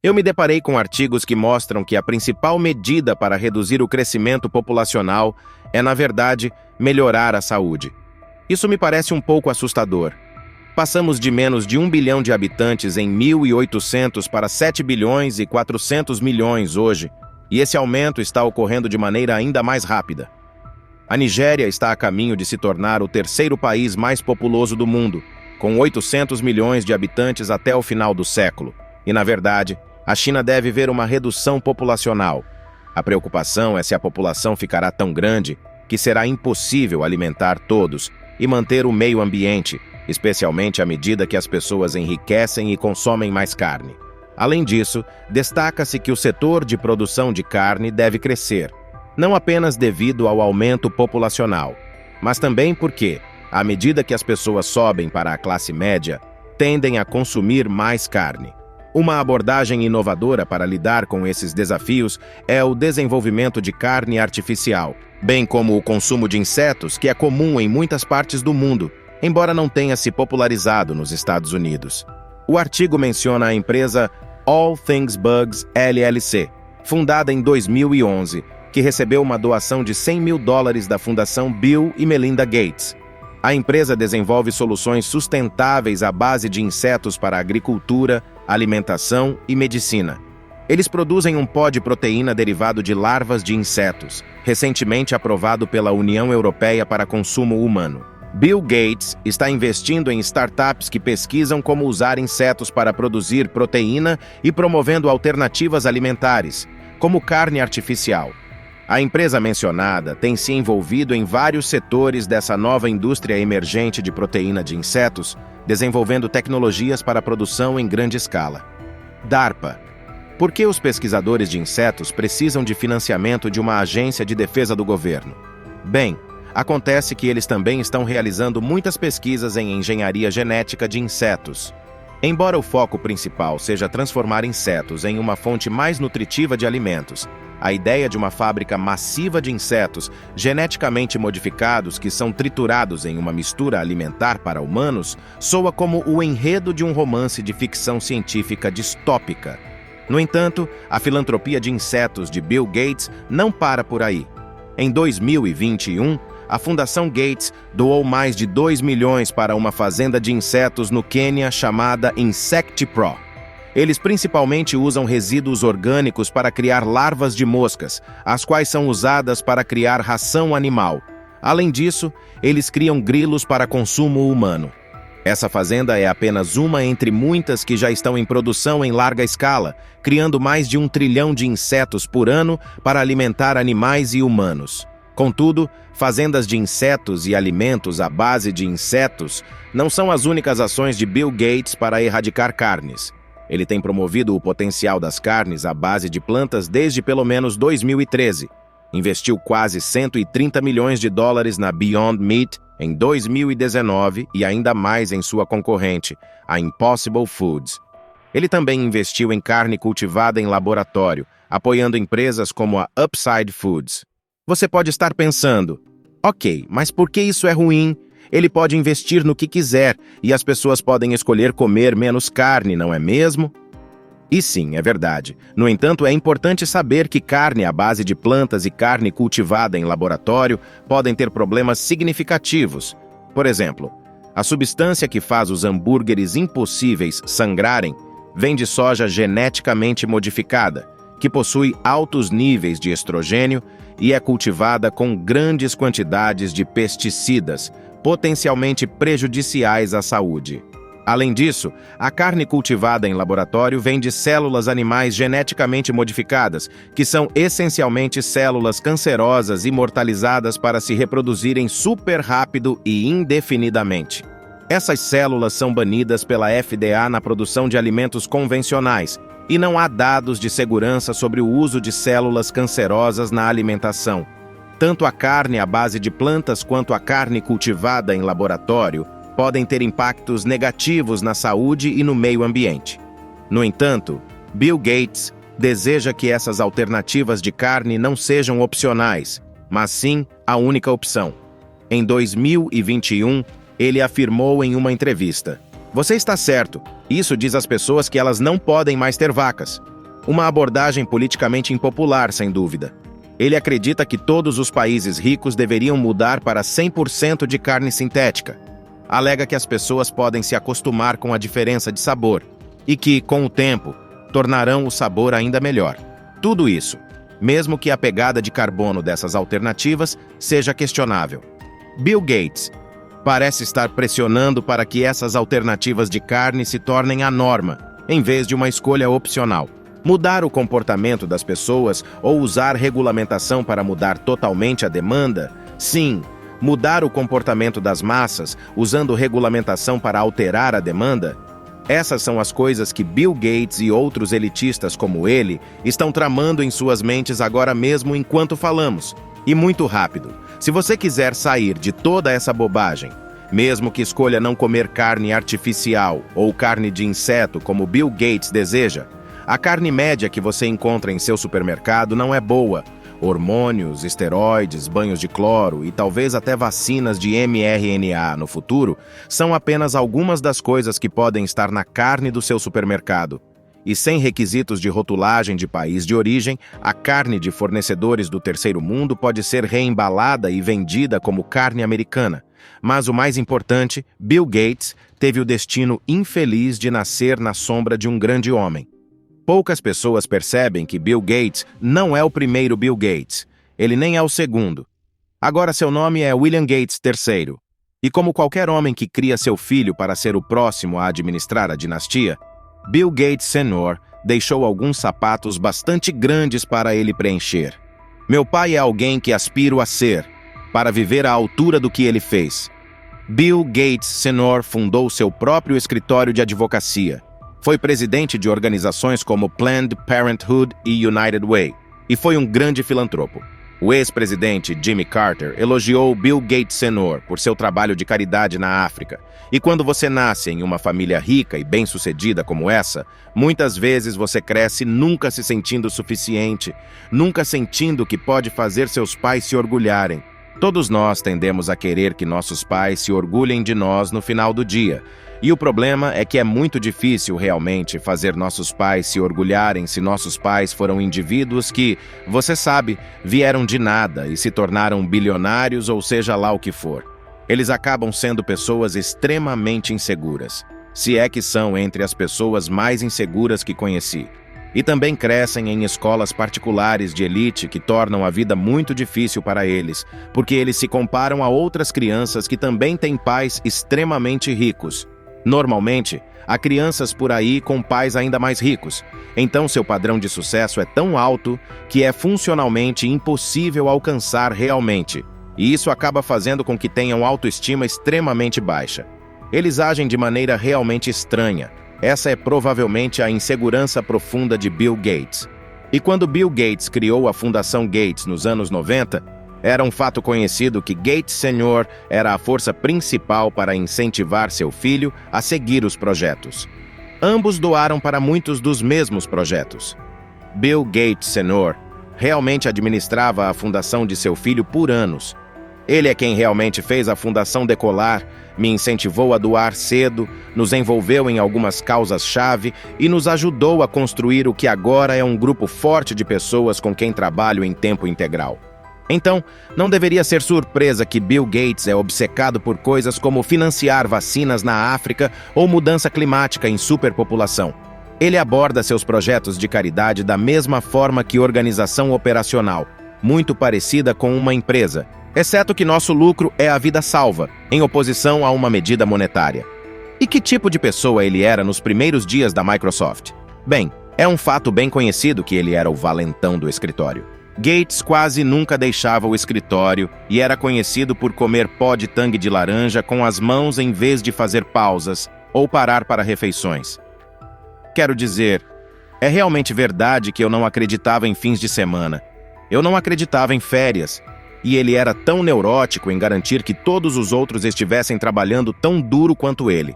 Eu me deparei com artigos que mostram que a principal medida para reduzir o crescimento populacional é, na verdade, melhorar a saúde. Isso me parece um pouco assustador. Passamos de menos de 1 bilhão de habitantes em 1800 para 7 bilhões e 400 milhões hoje, e esse aumento está ocorrendo de maneira ainda mais rápida. A Nigéria está a caminho de se tornar o terceiro país mais populoso do mundo, com 800 milhões de habitantes até o final do século. E, na verdade, a China deve ver uma redução populacional. A preocupação é se a população ficará tão grande que será impossível alimentar todos e manter o meio ambiente, especialmente à medida que as pessoas enriquecem e consomem mais carne. Além disso, destaca-se que o setor de produção de carne deve crescer, não apenas devido ao aumento populacional, mas também porque, à medida que as pessoas sobem para a classe média, tendem a consumir mais carne. Uma abordagem inovadora para lidar com esses desafios é o desenvolvimento de carne artificial, bem como o consumo de insetos, que é comum em muitas partes do mundo, embora não tenha se popularizado nos Estados Unidos. O artigo menciona a empresa All Things Bugs LLC, fundada em 2011, que recebeu uma doação de $100 mil da Fundação Bill e Melinda Gates. A empresa desenvolve soluções sustentáveis à base de insetos para agricultura, alimentação e medicina. Eles produzem um pó de proteína derivado de larvas de insetos, recentemente aprovado pela União Europeia para consumo humano. Bill Gates está investindo em startups que pesquisam como usar insetos para produzir proteína e promovendo alternativas alimentares, como carne artificial. A empresa mencionada tem se envolvido em vários setores dessa nova indústria emergente de proteína de insetos, desenvolvendo tecnologias para produção em grande escala. DARPA. Por que os pesquisadores de insetos precisam de financiamento de uma agência de defesa do governo? Bem, acontece que eles também estão realizando muitas pesquisas em engenharia genética de insetos. Embora o foco principal seja transformar insetos em uma fonte mais nutritiva de alimentos, a ideia de uma fábrica massiva de insetos geneticamente modificados que são triturados em uma mistura alimentar para humanos soa como o enredo de um romance de ficção científica distópica. No entanto, a filantropia de insetos de Bill Gates não para por aí. Em 2021, a Fundação Gates doou mais de 2 milhões para uma fazenda de insetos no Quênia chamada InsectPro. Eles principalmente usam resíduos orgânicos para criar larvas de moscas, as quais são usadas para criar ração animal. Além disso, eles criam grilos para consumo humano. Essa fazenda é apenas uma entre muitas que já estão em produção em larga escala, criando mais de 1 trilhão de insetos por ano para alimentar animais e humanos. Contudo, fazendas de insetos e alimentos à base de insetos não são as únicas ações de Bill Gates para erradicar carnes. Ele tem promovido o potencial das carnes à base de plantas desde pelo menos 2013. Investiu quase $130 milhões na Beyond Meat em 2019 e ainda mais em sua concorrente, a Impossible Foods. Ele também investiu em carne cultivada em laboratório, apoiando empresas como a Upside Foods. Você pode estar pensando, ok, mas por que isso é ruim? Ele pode investir no que quiser e as pessoas podem escolher comer menos carne, não é mesmo? E sim, é verdade. No entanto, é importante saber que carne à base de plantas e carne cultivada em laboratório podem ter problemas significativos. Por exemplo, a substância que faz os hambúrgueres impossíveis sangrarem vem de soja geneticamente modificada, que possui altos níveis de estrogênio e é cultivada com grandes quantidades de pesticidas, potencialmente prejudiciais à saúde. Além disso, a carne cultivada em laboratório vem de células animais geneticamente modificadas, que são essencialmente células cancerosas imortalizadas para se reproduzirem super rápido e indefinidamente. Essas células são banidas pela FDA na produção de alimentos convencionais, e não há dados de segurança sobre o uso de células cancerosas na alimentação. Tanto a carne à base de plantas quanto a carne cultivada em laboratório podem ter impactos negativos na saúde e no meio ambiente. No entanto, Bill Gates deseja que essas alternativas de carne não sejam opcionais, mas sim a única opção. Em 2021, ele afirmou em uma entrevista: "Você está certo, isso diz às pessoas que elas não podem mais ter vacas. Uma abordagem politicamente impopular, sem dúvida. Ele acredita que todos os países ricos deveriam mudar para 100% de carne sintética. Alega que as pessoas podem se acostumar com a diferença de sabor e que, com o tempo, tornarão o sabor ainda melhor. Tudo isso, mesmo que a pegada de carbono dessas alternativas seja questionável. Bill Gates parece estar pressionando para que essas alternativas de carne se tornem a norma, em vez de uma escolha opcional. Mudar o comportamento das pessoas ou usar regulamentação para mudar totalmente a demanda? Sim, mudar o comportamento das massas usando regulamentação para alterar a demanda? Essas são as coisas que Bill Gates e outros elitistas como ele estão tramando em suas mentes agora mesmo enquanto falamos. E muito rápido. Se você quiser sair de toda essa bobagem, mesmo que escolha não comer carne artificial ou carne de inseto como Bill Gates deseja, a carne média que você encontra em seu supermercado não é boa. Hormônios, esteroides, banhos de cloro e talvez até vacinas de mRNA no futuro são apenas algumas das coisas que podem estar na carne do seu supermercado. E sem requisitos de rotulagem de país de origem, a carne de fornecedores do terceiro mundo pode ser reembalada e vendida como carne americana. Mas o mais importante, Bill Gates teve o destino infeliz de nascer na sombra de um grande homem. Poucas pessoas percebem que Bill Gates não é o primeiro Bill Gates. Ele nem é o segundo. Agora seu nome é William Gates III. E como qualquer homem que cria seu filho para ser o próximo a administrar a dinastia, Bill Gates Sr. deixou alguns sapatos bastante grandes para ele preencher. Meu pai é alguém que aspiro a ser, para viver à altura do que ele fez. Bill Gates Sr. fundou seu próprio escritório de advocacia. Foi presidente de organizações como Planned Parenthood e United Way, e foi um grande filantropo. O ex-presidente Jimmy Carter elogiou Bill Gates Sr. por seu trabalho de caridade na África. E quando você nasce em uma família rica e bem-sucedida como essa, muitas vezes você cresce nunca se sentindo suficiente, nunca sentindo que pode fazer seus pais se orgulharem. Todos nós tendemos a querer que nossos pais se orgulhem de nós no final do dia. E o problema é que é muito difícil realmente fazer nossos pais se orgulharem se nossos pais foram indivíduos que, você sabe, vieram de nada e se tornaram bilionários ou seja lá o que for. Eles acabam sendo pessoas extremamente inseguras, se é que são entre as pessoas mais inseguras que conheci. E também crescem em escolas particulares de elite que tornam a vida muito difícil para eles, porque eles se comparam a outras crianças que também têm pais extremamente ricos. Normalmente, há crianças por aí com pais ainda mais ricos, então seu padrão de sucesso é tão alto que é funcionalmente impossível alcançar realmente, e isso acaba fazendo com que tenham autoestima extremamente baixa. Eles agem de maneira realmente estranha. Essa é provavelmente a insegurança profunda de Bill Gates. E quando Bill Gates criou a Fundação Gates nos anos 90, era um fato conhecido que Gates Sr. era a força principal para incentivar seu filho a seguir os projetos. Ambos doaram para muitos dos mesmos projetos. Bill Gates Sr. realmente administrava a fundação de seu filho por anos. Ele é quem realmente fez a fundação decolar, me incentivou a doar cedo, nos envolveu em algumas causas-chave e nos ajudou a construir o que agora é um grupo forte de pessoas com quem trabalho em tempo integral. Então, não deveria ser surpresa que Bill Gates é obcecado por coisas como financiar vacinas na África ou mudança climática em superpopulação. Ele aborda seus projetos de caridade da mesma forma que organização operacional, muito parecida com uma empresa, exceto que nosso lucro é a vida salva, em oposição a uma medida monetária. E que tipo de pessoa ele era nos primeiros dias da Microsoft? Bem, é um fato bem conhecido que ele era o valentão do escritório. Gates quase nunca deixava o escritório e era conhecido por comer pó de tangue de laranja com as mãos em vez de fazer pausas ou parar para refeições. Quero dizer, é realmente verdade que eu não acreditava em fins de semana. Eu não acreditava em férias. E ele era tão neurótico em garantir que todos os outros estivessem trabalhando tão duro quanto ele.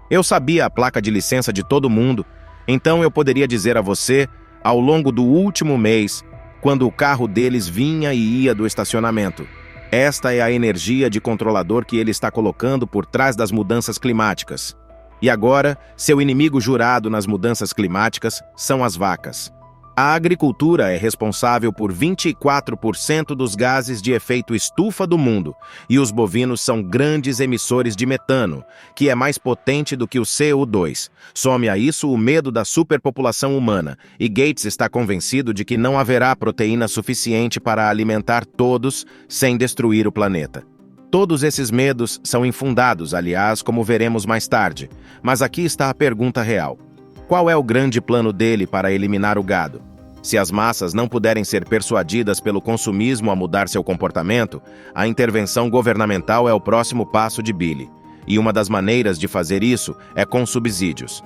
Eu sabia a placa de licença de todo mundo, então eu poderia dizer a você, ao longo do último mês, quando o carro deles vinha e ia do estacionamento. Esta é a energia de controlador que ele está colocando por trás das mudanças climáticas. E agora, seu inimigo jurado nas mudanças climáticas são as vacas. A agricultura é responsável por 24% dos gases de efeito estufa do mundo, e os bovinos são grandes emissores de metano, que é mais potente do que o CO2. Some a isso o medo da superpopulação humana, e Gates está convencido de que não haverá proteína suficiente para alimentar todos sem destruir o planeta. Todos esses medos são infundados, aliás, como veremos mais tarde. Mas aqui está a pergunta real. Qual é o grande plano dele para eliminar o gado? Se as massas não puderem ser persuadidas pelo consumismo a mudar seu comportamento, a intervenção governamental é o próximo passo de Billy. E uma das maneiras de fazer isso é com subsídios.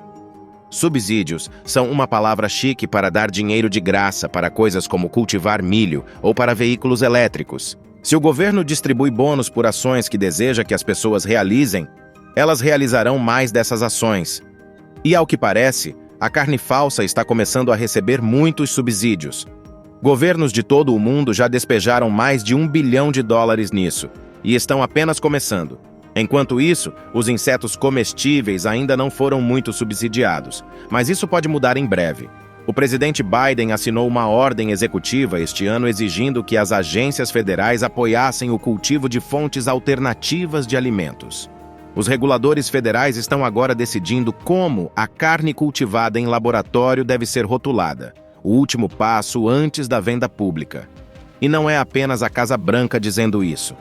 Subsídios são uma palavra chique para dar dinheiro de graça para coisas como cultivar milho ou para veículos elétricos. Se o governo distribui bônus por ações que deseja que as pessoas realizem, elas realizarão mais dessas ações. E ao que parece, a carne falsa está começando a receber muitos subsídios. Governos de todo o mundo já despejaram mais de $1 bilhão nisso, e estão apenas começando. Enquanto isso, os insetos comestíveis ainda não foram muito subsidiados, mas isso pode mudar em breve. O presidente Biden assinou uma ordem executiva este ano exigindo que as agências federais apoiassem o cultivo de fontes alternativas de alimentos. Os reguladores federais estão agora decidindo como a carne cultivada em laboratório deve ser rotulada, o último passo antes da venda pública. E não é apenas a Casa Branca dizendo isso.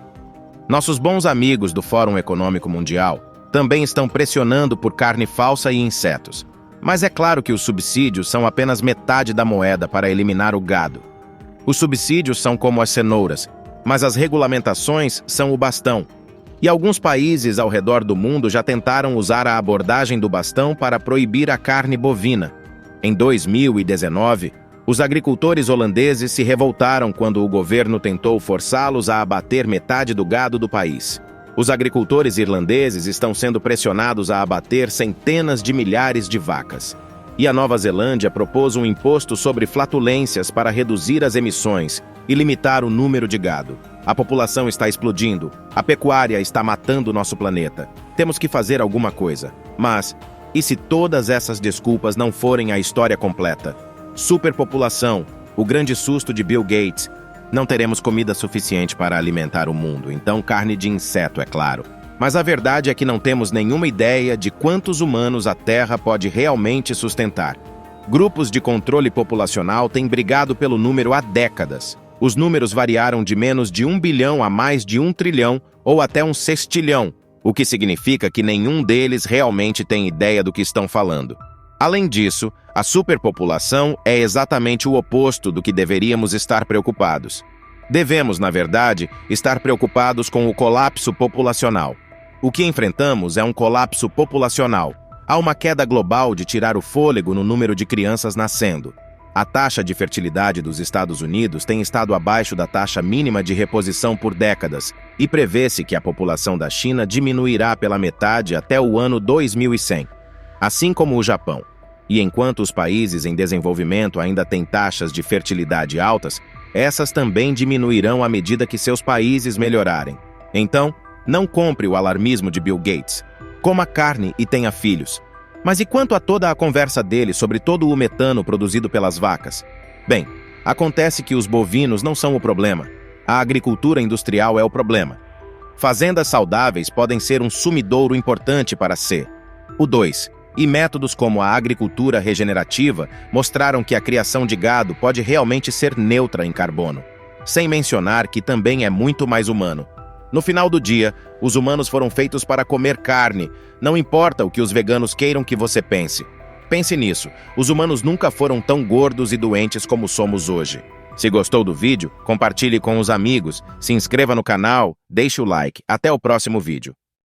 Nossos bons amigos do Fórum Econômico Mundial também estão pressionando por carne falsa e insetos. Mas é claro que os subsídios são apenas metade da moeda para eliminar o gado. Os subsídios são como as cenouras, mas as regulamentações são o bastão. E alguns países ao redor do mundo já tentaram usar a abordagem do bastão para proibir a carne bovina. Em 2019, os agricultores holandeses se revoltaram quando o governo tentou forçá-los a abater metade do gado do país. Os agricultores irlandeses estão sendo pressionados a abater centenas de milhares de vacas. E a Nova Zelândia propôs um imposto sobre flatulências para reduzir as emissões e limitar o número de gado. A população está explodindo. A pecuária está matando nosso planeta. Temos que fazer alguma coisa. Mas, e se todas essas desculpas não forem a história completa? Superpopulação, o grande susto de Bill Gates. Não teremos comida suficiente para alimentar o mundo, então carne de inseto, é claro. Mas a verdade é que não temos nenhuma ideia de quantos humanos a Terra pode realmente sustentar. Grupos de controle populacional têm brigado pelo número há décadas. Os números variaram de menos de 1 bilhão a mais de 1 trilhão ou até um sextilhão, o que significa que nenhum deles realmente tem ideia do que estão falando. Além disso, a superpopulação é exatamente o oposto do que deveríamos estar preocupados. Devemos, na verdade, estar preocupados com o colapso populacional. O que enfrentamos é um colapso populacional. Há uma queda global de tirar o fôlego no número de crianças nascendo. A taxa de fertilidade dos Estados Unidos tem estado abaixo da taxa mínima de reposição por décadas, e prevê-se que a população da China diminuirá pela metade até o ano 2100, assim como o Japão. E enquanto os países em desenvolvimento ainda têm taxas de fertilidade altas, essas também diminuirão à medida que seus países melhorarem. Então, não compre o alarmismo de Bill Gates. Coma carne e tenha filhos. Mas e quanto a toda a conversa dele sobre todo o metano produzido pelas vacas? Bem, acontece que os bovinos não são o problema. A agricultura industrial é o problema. Fazendas saudáveis podem ser um sumidouro importante para C. O 2. E métodos como a agricultura regenerativa mostraram que a criação de gado pode realmente ser neutra em carbono. Sem mencionar que também é muito mais humano. No final do dia, os humanos foram feitos para comer carne. Não importa o que os veganos queiram que você pense. Pense nisso, os humanos nunca foram tão gordos e doentes como somos hoje. Se gostou do vídeo, compartilhe com os amigos, se inscreva no canal, deixe o like. Até o próximo vídeo.